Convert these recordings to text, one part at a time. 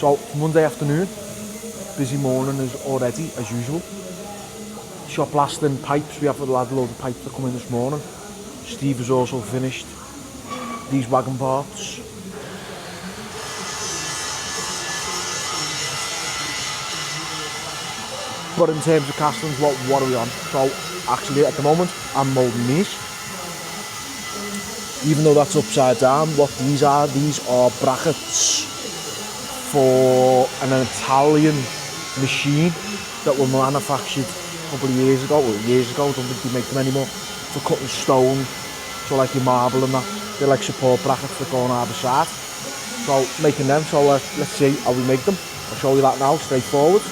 So, Monday afternoon, busy morning as already, as usual. Shotblasting pipes, we have had a load of pipes that come in this morning. Steve has also finished these wagon parts. But in terms of castings, what are we on? So, actually at the moment, I'm moulding these. Even though that's upside down, what these are brackets for an Italian machine that were manufactured a couple of years ago, I don't think they make them anymore, for cutting stone, so like your marble and that. They're like support brackets that go on either side. So making them, so let's see how we make them. I'll show you that now, straightforward.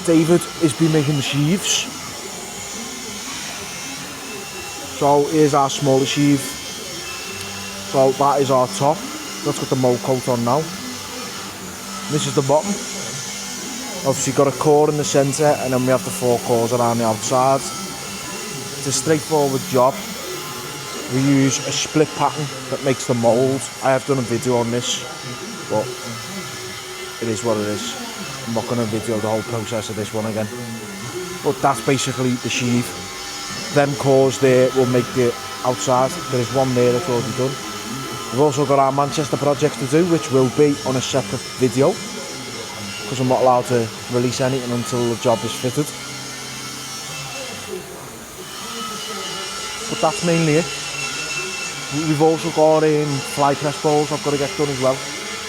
David has been making the sheaves. So here's our smaller sheave. So that is our top. That's got the mould coat on now. This is the bottom. Obviously got a core in the centre and then we have the 4 cores around the outside. It's a straightforward job. We use a split pattern that makes the mould. I have done a video on this, but it is what it is. I'm not going to video the whole process of this one again. But that's basically the sheave. Them cores there will make the outside. There is one there that's already done. We've also got our Manchester project to do, which will be on a separate video, because I'm not allowed to release anything until the job is fitted. But that's mainly it. We've also got fly press balls I've got to get done as well.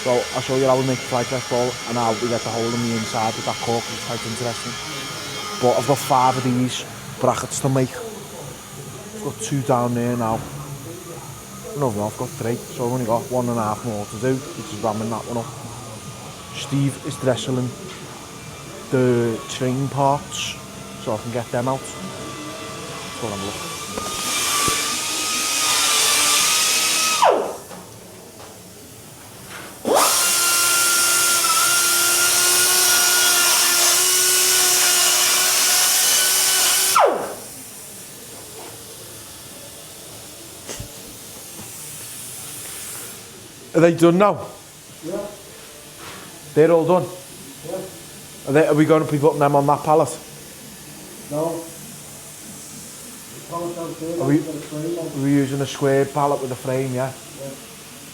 So I'll show you how we make a fly press ball and how we get the hole in the inside with that cork, which is quite interesting. But I've got 5 of these brackets to make. I've got 2 down there now. No, I've got 3, so I've only got 1.5 more to do, which is ramming that one up. Steve is dresseling the train parts so I can get them out. Let's go and have a look. Are they done now? Yeah. They're all done? Are we going to be putting them on that pallet? No. Are we using a square pallet with a frame, yeah? Yeah.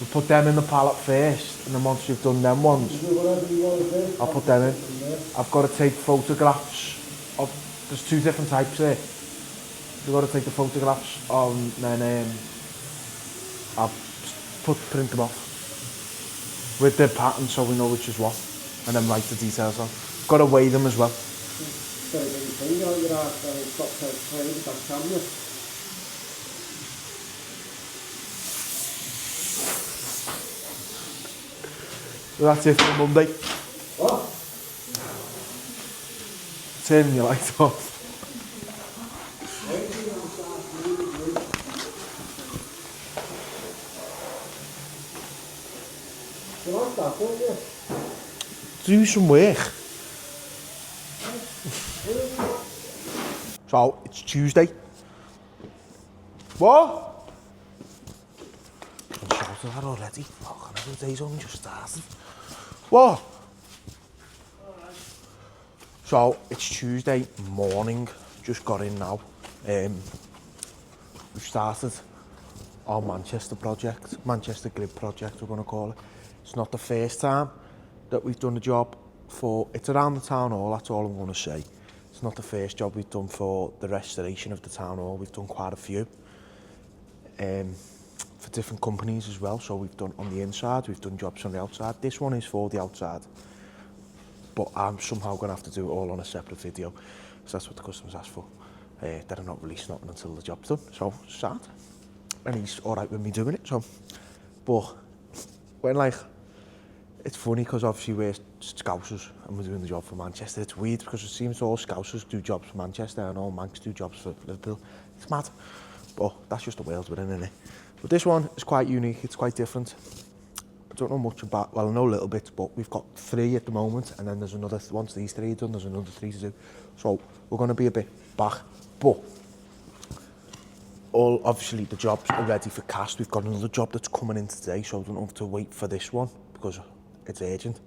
We put them in the pallet first, and then once you've done them ones, I'll put them in. I've got to take photographs of, there's two different types here. We've got to take the photographs on, then I'll print them off with the pattern so we know which is what, and then write the details on. Got to weigh them as well. So that's it for Monday. What? Turning your light off. You like that, don't you? Do some work. So, it's Tuesday. What? I'm shouting that already. Fucking hell, the day's only just started. What? So, it's Tuesday morning. Just got in now. We've started our Manchester project. Manchester grid project, we're going to call it. It's not the first time that we've done a job for, it's around the town hall, that's all I'm going to say. It's not the first job we've done for the restoration of the town hall. We've done quite a few for different companies as well. So we've done on the inside, we've done jobs on the outside. This one is for the outside, but I'm somehow going to have to do it all on a separate video, because that's what the customers asked for. They're not releasing nothing until the job's done, so sad. And he's all right with me doing it, so. But when like, it's funny because obviously we're Scousers and we're doing the job for Manchester. It's weird because it seems all Scousers do jobs for Manchester and all Mancs do jobs for Liverpool. It's mad, but that's just the world we're in, isn't it? But this one is quite unique, it's quite different. I don't know much about, well I know a little bit, but we've got 3 at the moment, and then there's another, once these 3 are done, there's another 3 to do. So we're going to be a bit back, but all obviously the jobs are ready for cast. We've got another job that's coming in today, so I don't have to wait for this one because it's urgent,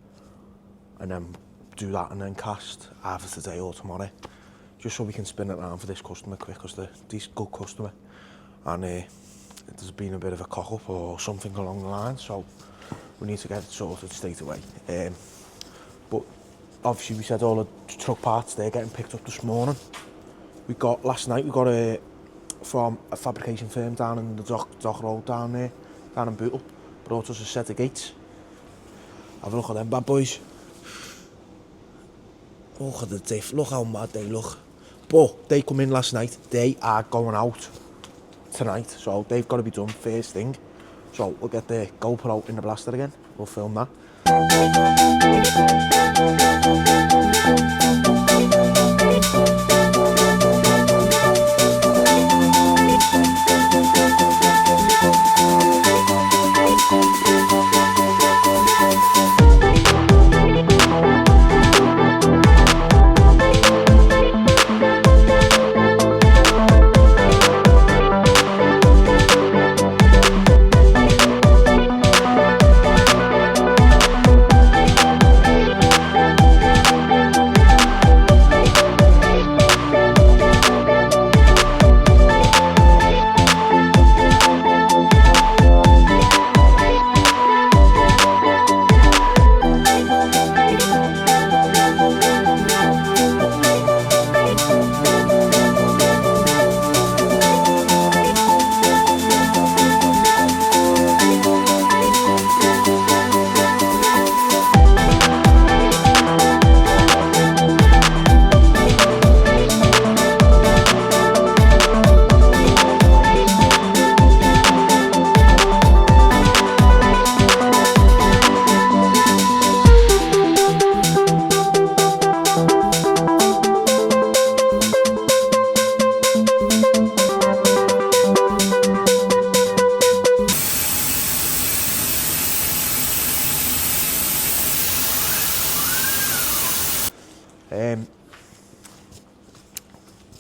and then do that and then cast either today or tomorrow, just so we can spin it around for this customer quick, because they're a good customer, and there's been a bit of a cock up or something along the line, so we need to get it sorted straight away. But obviously we said all the truck parts, they're getting picked up this morning. Last night we got from a fabrication firm down in the dock road down there, down in Bootle, brought us a set of gates. Have a look at them bad boys. Look at the diff, look how mad they look. But they come in last night, they are going out tonight, so they've got to be done first thing. So we'll get the GoPro in the blaster again, we'll film that.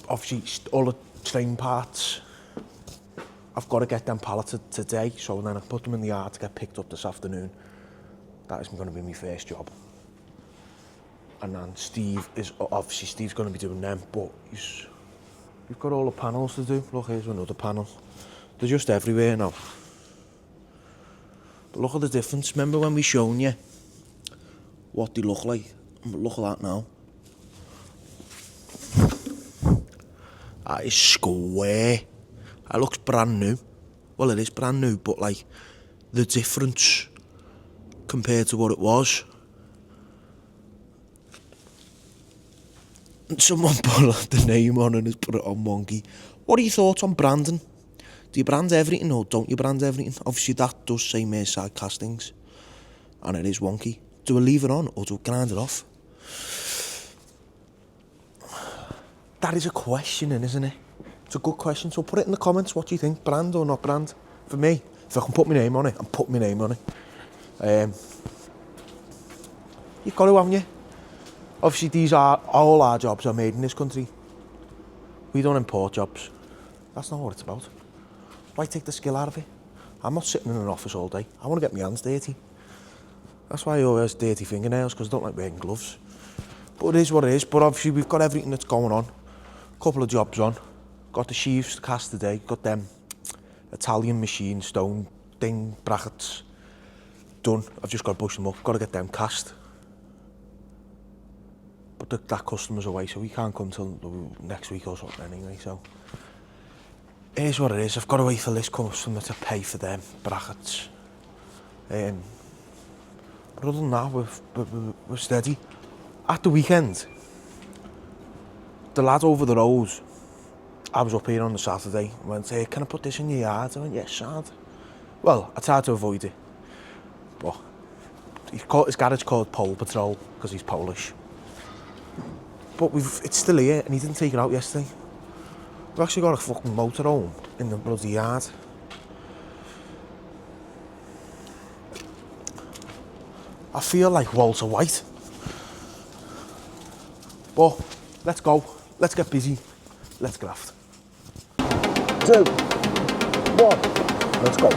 Obviously all the train parts, I've got to get them palleted today, so then I put them in the yard to get picked up this afternoon. That is going to be my first job. And then Steve's going to be doing them, but we've got all the panels to do. Look, here's another panel. They're just everywhere now. But look at the difference. Remember when we shown you what they look like? Look at that now. That is square. That looks brand new. Well, it is brand new, but like the difference compared to what it was. Someone put the name on and has put it on Monkey. What are your thoughts on branding? Do you brand everything or don't you brand everything? Obviously that does say Merside Castings and it is wonky. Do we leave it on or do we grind it off? That is a question, isn't it? It's a good question, so put it in the comments. What do you think, brand or not brand? For me, if I can put my name on it, I'm putting my name on it. You've got to, haven't you? Obviously all our jobs are made in this country. We don't import jobs. That's not what it's about. Why take the skill out of it? I'm not sitting in an office all day. I want to get my hands dirty. That's why I always have dirty fingernails, because I don't like wearing gloves. But it is what it is. But obviously we've got everything that's going on. Couple of jobs on. Got the sheaves to cast today. Got them Italian machine stone thing brackets done. I've just got to push them up. Got to get them cast. But that customer's away, so we can't come till next week or something anyway. So it is what it is. I've got to wait for this customer to pay for them brackets. But other than that, we're steady. At the weekend, the lad over the road, I was up here on the Saturday, went, hey, can I put this in your yard? I went, yes, sad. Well, I tried to avoid it. But his garage called Pole Patrol, because he's Polish. But it's still here, and he didn't take it out yesterday. We've actually got a fucking motorhome in the bloody yard. I feel like Walter White. But let's go. Let's get busy. Let's graft. 2, 1, let's go.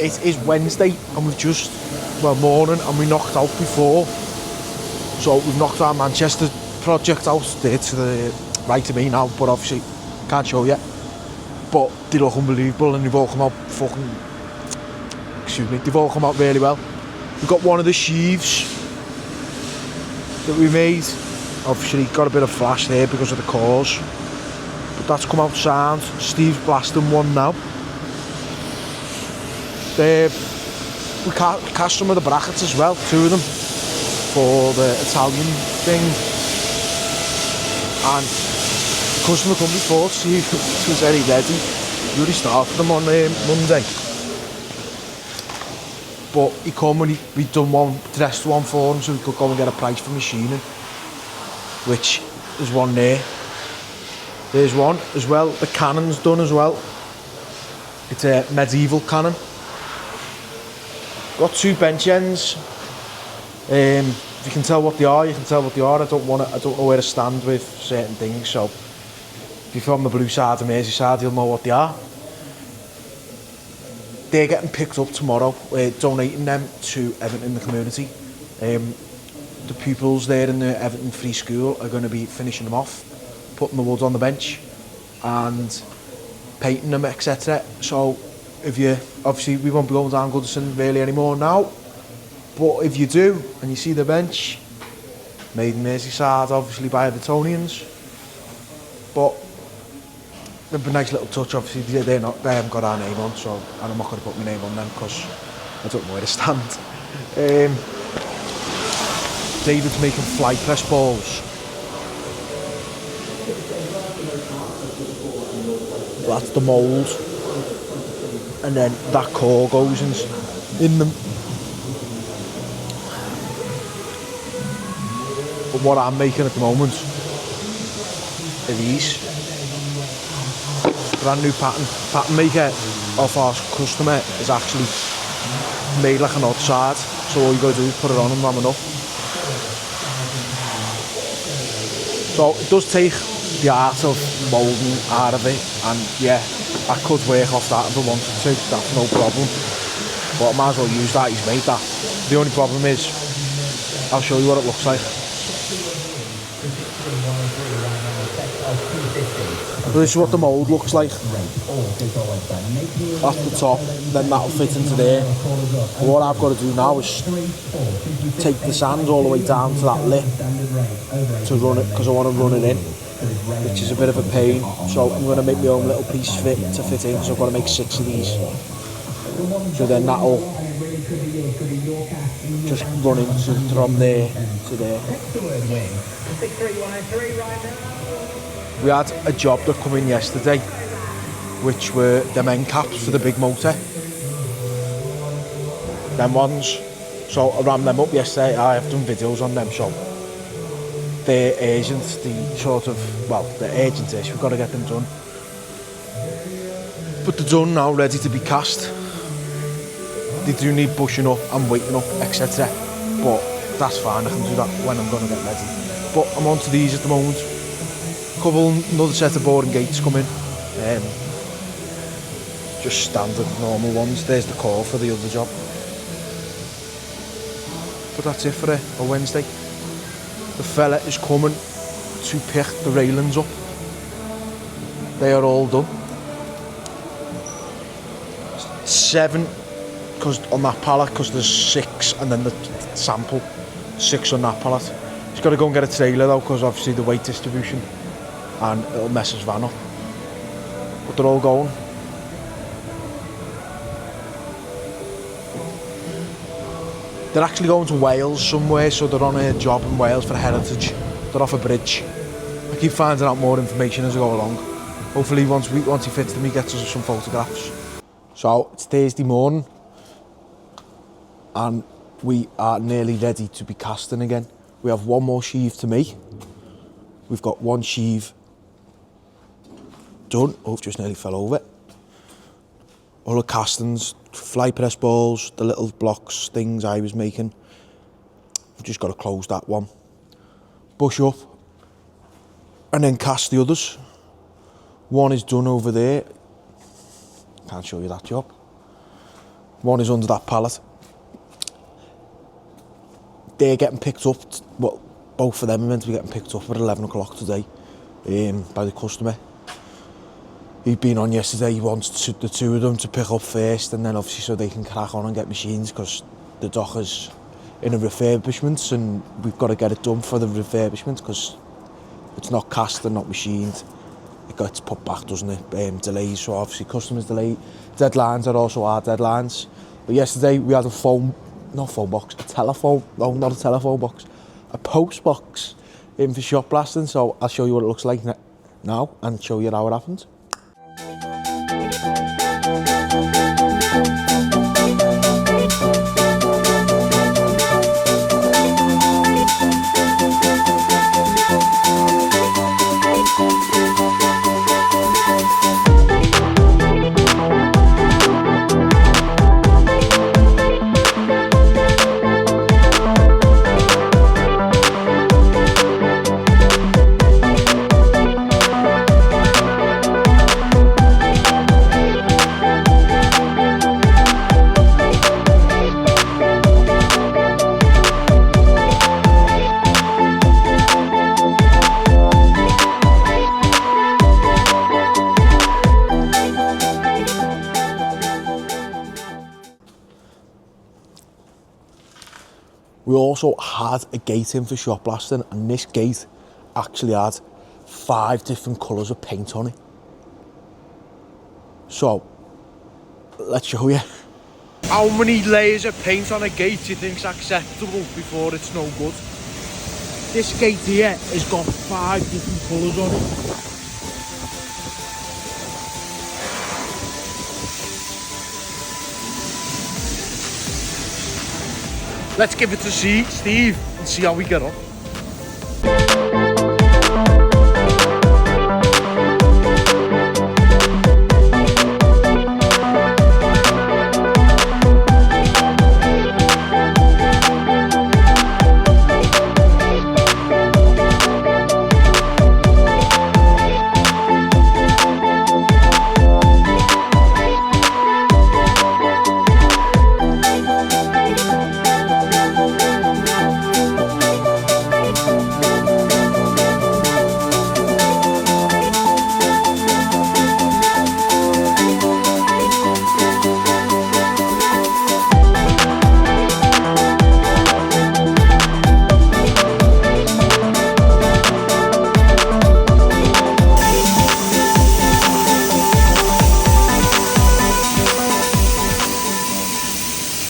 It is Wednesday and we've just, morning, and we knocked out before. So we've knocked our Manchester project out there to the right of me now, but obviously can't show yet. But they look unbelievable and they've all come out they've all come out really well. We've got one of the sheaves that we made. Obviously got a bit of flash there because of the cores, but that's come out sound. Steve's blasting one now. We cast some of the brackets as well, 2 of them, for the Italian thing. And the customer come before, Steve was very ready. We already started them on Monday. But he come and we'd done one, dressed one for him so we could go and get a price for machining. Which is one there. There's one as well. The cannon's done as well. It's a medieval cannon. Got 2 bench ends. If you can tell what they are, you can tell what they are. I don't know where to stand with certain things. So if you're from the blue side of Merseyside, you'll know what they are. They're getting picked up tomorrow. We're donating them to Everton in the community. The pupils there in the Everton Free School are going to be finishing them off, putting the wood on the bench and painting them, etc. So if you, obviously we won't be going down Goodison really anymore now, but if you do and you see the bench, made in Merseyside obviously by Evertonians, but it'd be a nice little touch. Obviously they haven't got our name on, so I'm not going to put my name on them because I don't know where to stand. David's making fly press balls. That's the mould, and then that core goes in them. But what I'm making at the moment are these. Brand new pattern maker of our customer is actually made like an odd side, so all you got to do is put it on and ram it up. So it does take the art of moulding out of it, and yeah, I could work off that if I wanted to, that's no problem. But I might as well use that, he's made that. The only problem is, I'll show you what it looks like. So this is what the mould looks like. That's the top, then that'll fit into there. And what I've got to do now is take the sand all the way down to that lip to run it, because I want to run it in, which is a bit of a pain. So I'm going to make my own little piece to fit in, so I've got to make 6 of these. So then that'll just run into from there to there. We had a job that come in yesterday, which were them end caps for the big motor. Them ones. So I ran them up yesterday. I have done videos on them, so they're urgent, they're urgent-ish. We've got to get them done. But they're done now, ready to be cast. They do need bushing up and weighting up, etc. But that's fine, I can do that when I'm going to get ready. But I'm on to these at the moment. Another set of boring gates coming. Just standard, normal ones. There's the core for the other job. But that's it for a Wednesday. The fella is coming to pick the railings up. They are all done. 7, because on that pallet, because there's 6, and then the sample, 6 on that pallet. He's got to go and get a trailer though, because obviously the weight distribution, and it'll mess his van up. But they're all going. They're actually going to Wales somewhere, so they're on a job in Wales for heritage. They're off a bridge. I keep finding out more information as I go along. Hopefully once he fits them, he gets us some photographs. So it's Thursday morning, and we are nearly ready to be casting again. We have one more sheave to make. We've got one sheave done. Oh, I've just nearly fell over. All the castings, fly press balls, the little blocks, things I was making. We've just got to close that one, bush up, and then cast the others. One is done over there. Can't show you that job. One is under that pallet. They're getting picked up. Well, both of them are meant to be getting picked up at 11 o'clock today by the customer. He'd been on yesterday. He wants the 2 of them to pick up first, and then obviously so they can crack on and get machines, because the dockers in a refurbishment, and we've got to get it done for the refurbishment because it's not cast and not machined. It gets put back, doesn't it? Delays, so obviously customers delay. Deadlines are also our deadlines. But yesterday we had a telephone, not a telephone box, a post box in for shot blasting. So I'll show you what it looks like now and show you how it happened. We also had a gate in for shot blasting, and this gate actually had 5 different colours of paint on it. So, let's show you. How many layers of paint on a gate do you think's acceptable before it's no good? This gate here has got 5 different colours on it. Let's give it to Steve and see how we get on.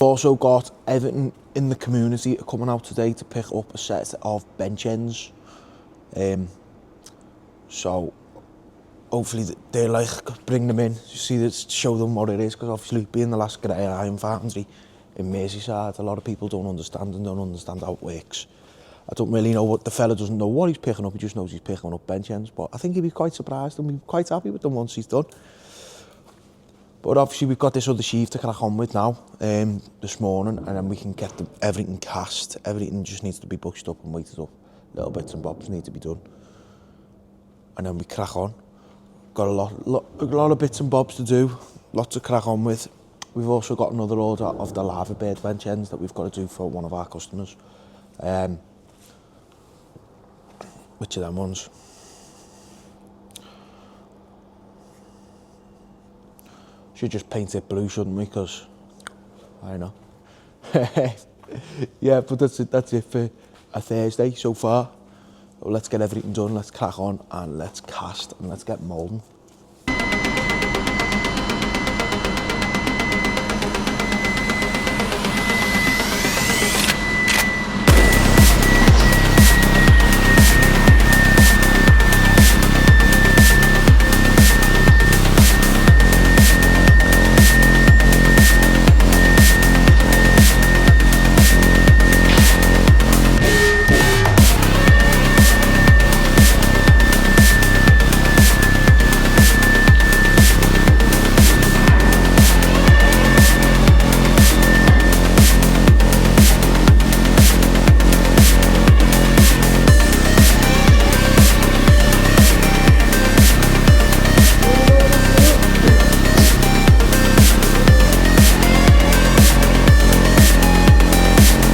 Also got everything in the community coming out today to pick up a set of bench ends. So hopefully they like bring them in, see this, show them what it is, because obviously being the last grey iron foundry in Merseyside, a lot of people don't understand how it works. I don't really know what the fella doesn't know what he's picking up, he just knows he's picking up bench ends, but I think he'd be quite surprised and be quite happy with them once he's done. But obviously we've got this other sheave to crack on with now, this morning, and then we can get everything cast. Everything just needs to be bushed up and weighted up. Little bits and bobs need to be done. And then we crack on. Got a lot of bits and bobs to do, lots to crack on with. We've also got another order of the lava bird bench ends that we've got to do for one of our customers. Which of them ones? Should just paint it blue, shouldn't we? Because I know. Yeah, but that's it for a Thursday so far. So let's get everything done, let's crack on and let's cast and let's get moulding.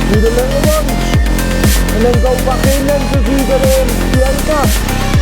Do the little ones and then go back in then to do the end cap.